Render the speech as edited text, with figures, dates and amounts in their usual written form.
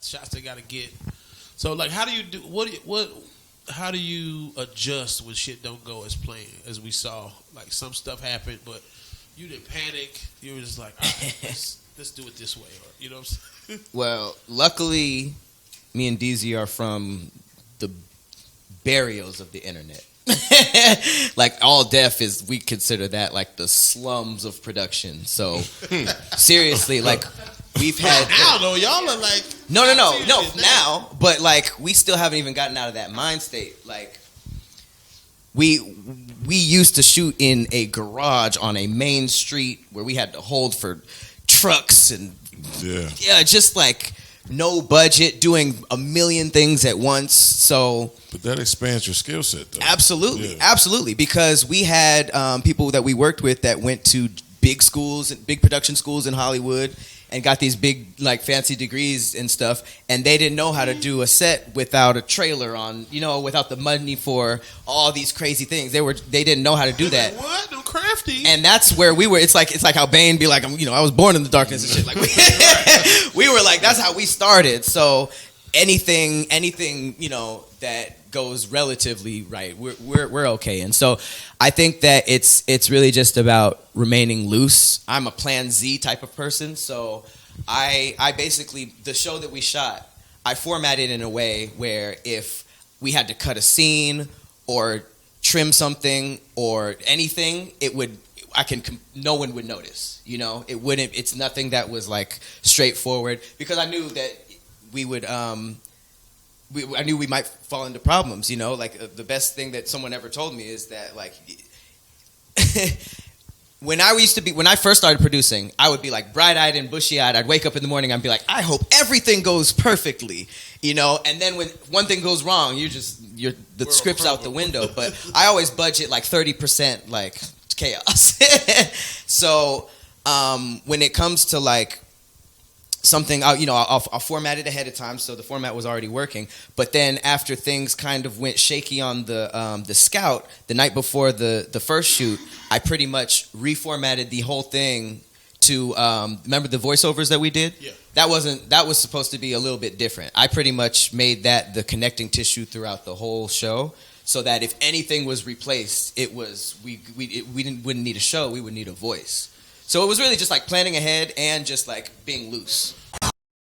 shots they got to get. So like, how do you do how do you adjust when shit don't go as planned? As we saw, like some stuff happened, but you didn't panic. You were just like, all right, let's do it this way, or you know what I'm saying? Well, luckily, me and DZ are from the burials of the internet. Like All Def we consider that like the slums of production. So seriously, like we've had now though, y'all are like no now, but like we still haven't even gotten out of that mind state. Like we used to shoot in a garage on a main street where we had to hold for trucks and just like no budget, doing a million things at once. So, but that expands your skill set, though. Absolutely, because we had people that we worked with that went to big schools, big production schools in Hollywood, and got these big, like, fancy degrees and stuff, and they didn't know how to do a set without a trailer on, without the money for all these crazy things. They didn't know how to do that. Like, what? I'm crafty. And that's where we were. It's like how Bane be like, I was born in the darkness and shit. Like we were like, that's how we started. So anything, that goes relatively right, we're okay. And so I think that it's really just about remaining loose. I'm a Plan Z type of person, so I basically, the show that we shot, I formatted in a way where if we had to cut a scene or trim something or anything, no one would notice. It's nothing that was like straightforward, because I knew that we would I knew we might fall into problems, like the best thing that someone ever told me is that like when I first started producing, I would be like bright-eyed and bushy-eyed. I'd wake up in the morning, I'd be like, I hope everything goes perfectly, and then when one thing goes wrong, the script's out the window. But I always budget like 30% like chaos. So when it comes to like something, I'll format it ahead of time, so the format was already working. But then after things kind of went shaky on the Scout, the night before the first shoot, I pretty much reformatted the whole thing to remember the voiceovers that we did? Yeah. That was supposed to be a little bit different. I pretty much made that the connecting tissue throughout the whole show, so that if anything was replaced, we wouldn't need a show, we would need a voice. So it was really just like planning ahead and just like being loose.